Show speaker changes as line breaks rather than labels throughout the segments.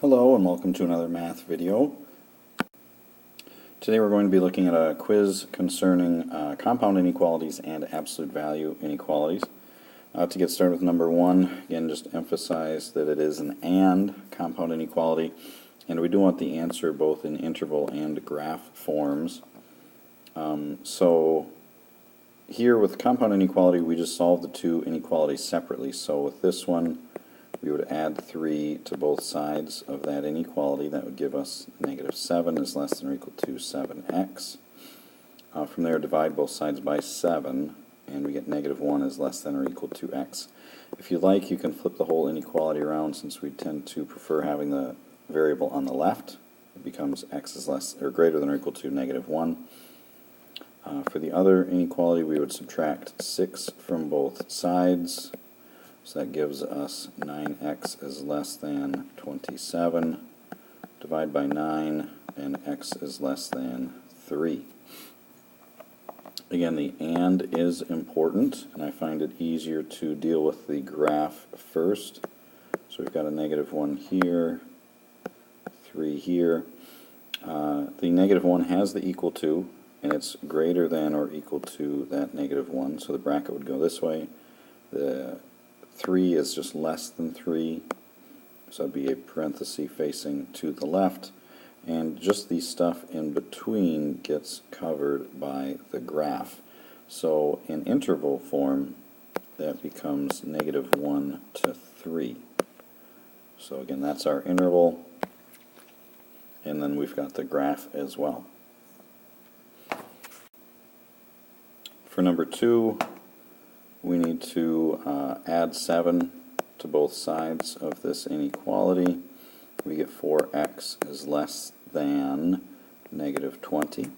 Hello and welcome to another math video. Today we're going to be looking at a quiz concerning compound inequalities and absolute value inequalities. To get started with number one, again just emphasize that it is an and compound inequality, and we do want the answer both in interval and graph forms. So here with compound inequality we just solve the two inequalities separately. So with this one we would add 3 to both sides of that inequality. That would give us negative 7 is less than or equal to 7x. From there, divide both sides by 7, and we get negative 1 is less than or equal to x. If you like, you can flip the whole inequality around, since we tend to prefer having the variable on the left. It becomes x is less or greater than or equal to negative 1. For the other inequality, we would subtract 6 from both sides. So that gives us 9x is less than 27. Divide by 9, and x is less than 3. Again, the and is important, and I find it easier to deal with the graph first. So we've got a negative 1 here, 3 here. The negative 1 has the equal to, and it's greater than or equal to that negative 1, so the bracket would go this way. The 3 is just less than 3, so that'd be a parenthesis facing to the left, and just the stuff in between gets covered by the graph. So in interval form, that becomes negative 1 to 3. So again, that's our interval, and then we've got the graph as well. For number 2, we need to add 7 to both sides of this inequality. We get 4x is less than negative 20.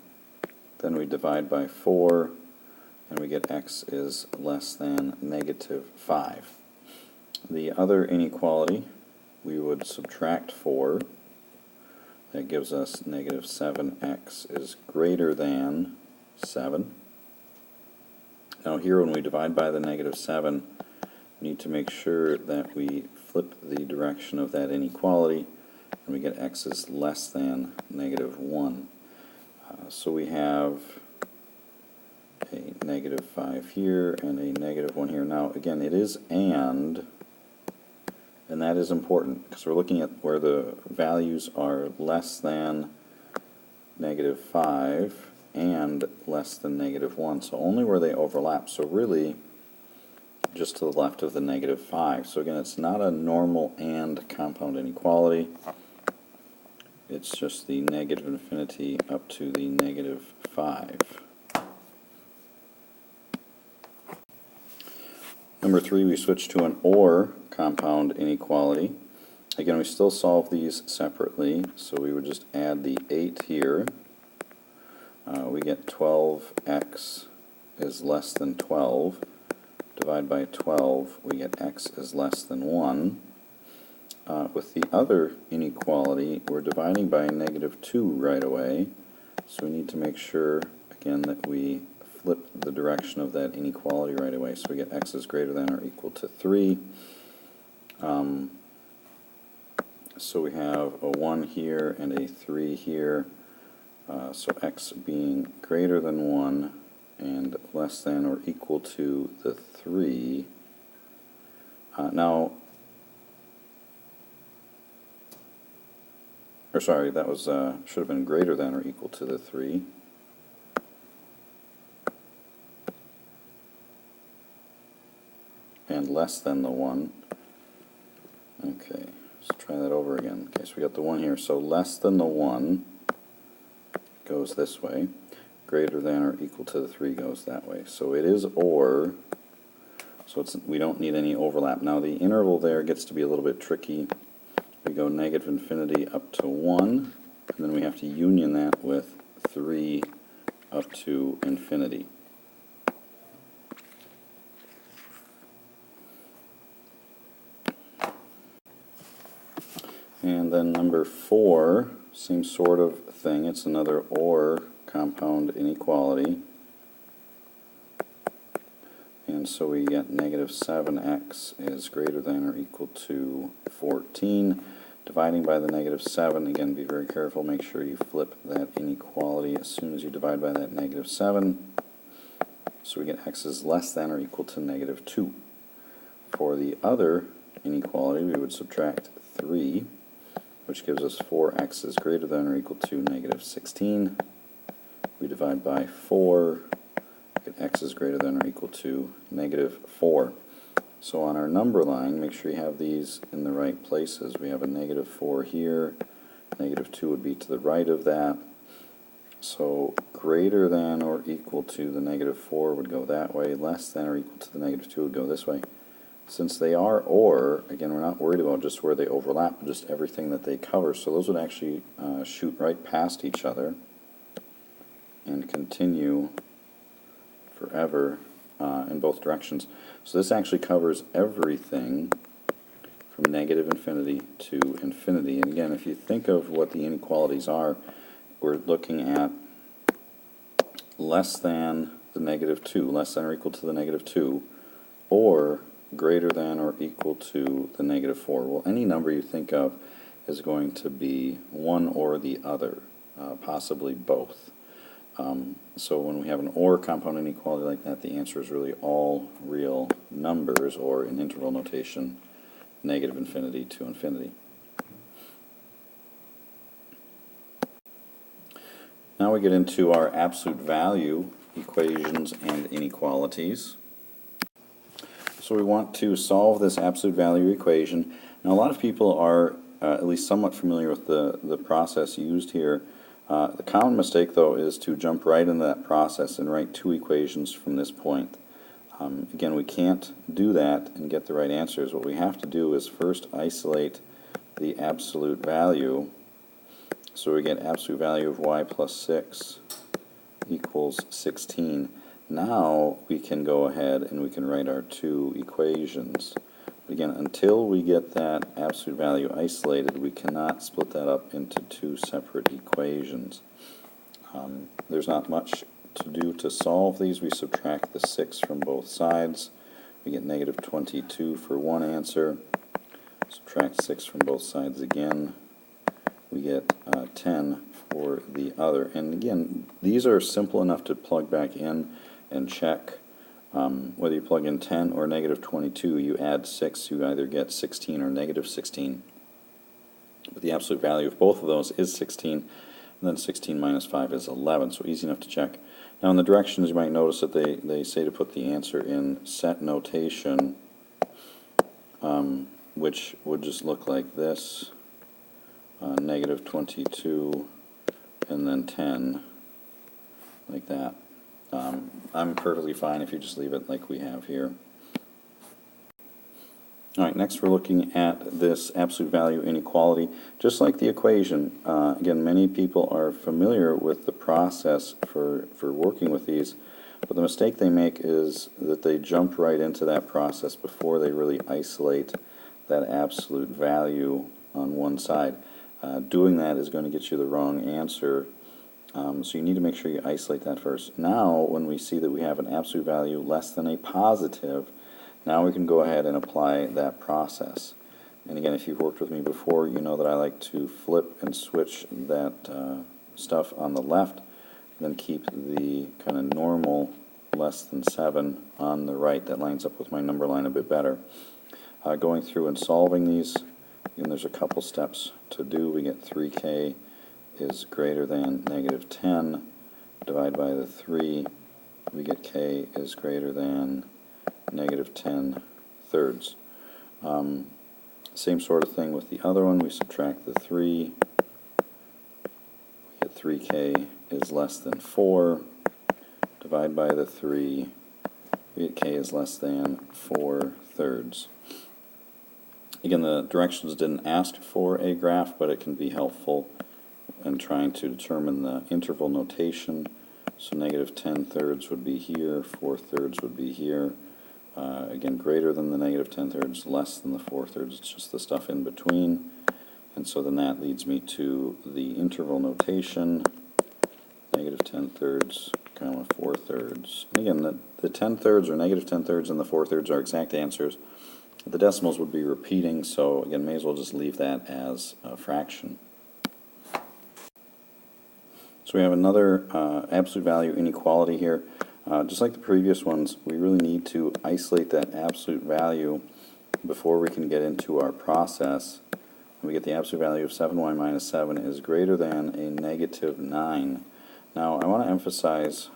Then we divide by 4, and we get x is less than negative 5. The other inequality, we would subtract 4. That gives us negative 7x is greater than 7. Now here, when we divide by the negative 7, we need to make sure that we flip the direction of that inequality, and we get x is less than negative 1. So we have a negative 5 here and a negative 1 here. Now again, it is and that is important because we're looking at where the values are less than negative 5 and less than negative 1, so only where they overlap, so really just to the left of the negative 5. So again, it's not a normal and compound inequality, it's just the negative infinity up to the negative 5. Number 3, we switch to an or compound inequality. Again, we still solve these separately, so we would just add the 8 here. We get 12x is less than 12. Divide by 12, we get x is less than 1. With the other inequality, we're dividing by negative 2 right away, so we need to make sure, again, that we flip the direction of that inequality right away. So we get x is greater than or equal to 3. So we have a 1 here and a 3 here. So x being greater than 1 and less than or equal to the 3. That was should have been greater than or equal to the 3. And less than the 1. Okay, let's try that over again. Okay, so we got the 1 here. So less than the 1 goes this way. Greater than or equal to the 3 goes that way. So it is or, so we don't need any overlap. Now the interval there gets to be a little bit tricky. We go negative infinity up to 1, and then we have to union that with 3 up to infinity. And then number 4, same sort of thing. It's another or compound inequality. And so we get negative 7x is greater than or equal to 14. dividing by the negative 7. Again, be very careful, make sure you flip that inequality as soon as you divide by that negative 7. So we get x is less than or equal to negative 2. For the other inequality, we would subtract 3, which gives us 4x is greater than or equal to negative 16. We divide by 4, get x is greater than or equal to negative 4. So on our number line, make sure you have these in the right places. We have a negative 4 here, negative 2 would be to the right of that. So greater than or equal to the negative 4 would go that way, less than or equal to the negative 2 would go this way. Since they are or, again, we're not worried about just where they overlap, but just everything that they cover. So those would actually shoot right past each other and continue forever in both directions. So this actually covers everything from negative infinity to infinity. And again, if you think of what the inequalities are, we're looking at less than the negative 2, less than or equal to the negative 2, or greater than or equal to the negative 4. Well, any number you think of is going to be one or the other, possibly both. So when we have an or compound inequality like that, the answer is really all real numbers, or in interval notation, negative infinity to infinity. Now we get into our absolute value equations and inequalities. So we want to solve this absolute value equation. Now a lot of people are at least somewhat familiar with the process used here. The common mistake, though, is to jump right into that process and write two equations from this point. Again, we can't do that and get the right answers. What we have to do is first isolate the absolute value. So we get absolute value of y plus 6 equals 16. Now we can go ahead and we can write our two equations. But again, until we get that absolute value isolated, we cannot split that up into two separate equations. There's not much to do to solve these. We subtract the 6 from both sides. We get negative 22 for one answer. Subtract 6 from both sides again. We get 10 for the other. And again, these are simple enough to plug back in and check. Whether you plug in 10 or negative 22, you add 6, you either get 16 or negative 16. But the absolute value of both of those is 16, and then 16 minus 5 is 11, so easy enough to check. Now in the directions, you might notice that they say to put the answer in set notation, which would just look like this, negative 22, and then 10, like that. I'm perfectly fine if you just leave it like we have here. Alright, next we're looking at this absolute value inequality. Just like the equation, again, many people are familiar with the process for working with these, but the mistake they make is that they jump right into that process before they really isolate that absolute value on one side. Doing that is going to get you the wrong answer. So you need to make sure you isolate that first. Now, when we see that we have an absolute value less than a positive, now we can go ahead and apply that process. And again, if you've worked with me before, you know that I like to flip and switch that stuff on the left, and then keep the kind of normal less than 7 on the right. That lines up with my number line a bit better. Going through and solving these, and there's a couple steps to do. We get 3k is greater than negative 10. Divide by the 3, we get k is greater than negative 10 thirds. Same sort of thing with the other one. We subtract the 3. We get 3k is less than 4. Divide by the 3. We get k is less than 4 thirds. Again, the directions didn't ask for a graph, but it can be helpful in trying to determine the interval notation. So negative 10 thirds would be here, 4 thirds would be here. Again, greater than the negative 10 thirds, less than the 4 thirds. It's just the stuff in between. And so then that leads me to the interval notation, negative 10 thirds, comma 4 thirds. And again, the 10 thirds or negative 10 thirds and the 4 thirds are exact answers. The decimals would be repeating, so again, may as well just leave that as a fraction. So we have another absolute value inequality here. Just like the previous ones, we really need to isolate that absolute value before we can get into our process. We get the absolute value of 7y minus 7 is greater than a negative 9. Now I want to emphasize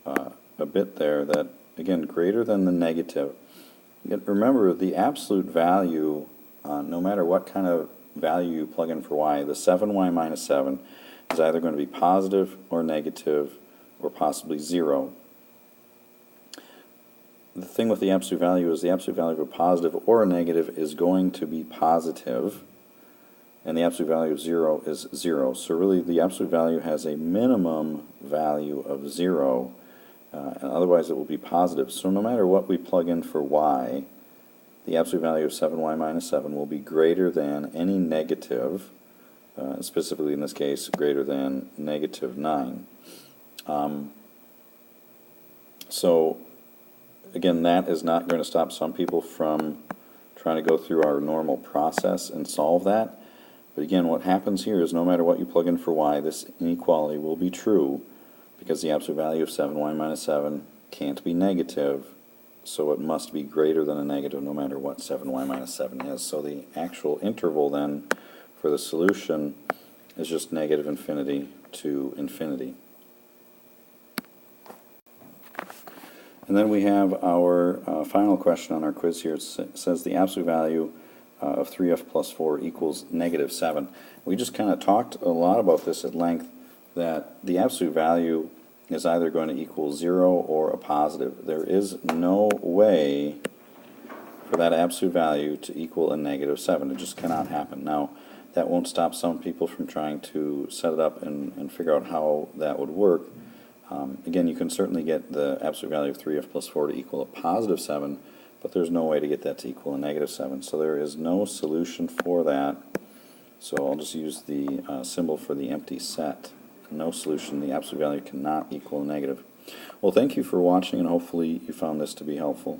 a bit there that, again, greater than the negative. Yet remember, the absolute value, no matter what kind of value you plug in for y, the 7y minus 7 is either going to be positive or negative or possibly 0. The thing with the absolute value is the absolute value of a positive or a negative is going to be positive, and the absolute value of 0 is 0. So really the absolute value has a minimum value of 0, and otherwise it will be positive. So no matter what we plug in for y, the absolute value of 7y minus 7 will be greater than any negative, specifically in this case greater than negative 9. So again, that is not going to stop some people from trying to go through our normal process and solve that. But again, what happens here is no matter what you plug in for y, this inequality will be true because the absolute value of 7y minus 7 can't be negative, so it must be greater than a negative no matter what 7y minus 7 is. So the actual interval then for the solution is just negative infinity to infinity. And then we have our final question on our quiz here. It says the absolute value of 3f plus 4 equals negative 7. We just kind of talked a lot about this at length, that the absolute value is either going to equal 0 or a positive. There is no way for that absolute value to equal a negative 7. It just cannot happen. Now, that won't stop some people from trying to set it up and figure out how that would work. Again, you can certainly get the absolute value of 3f plus 4 to equal a positive 7, but there's no way to get that to equal a negative 7. So there is no solution for that. So I'll just use the symbol for the empty set. No solution. The absolute value cannot equal a negative. Well, thank you for watching, and hopefully you found this to be helpful.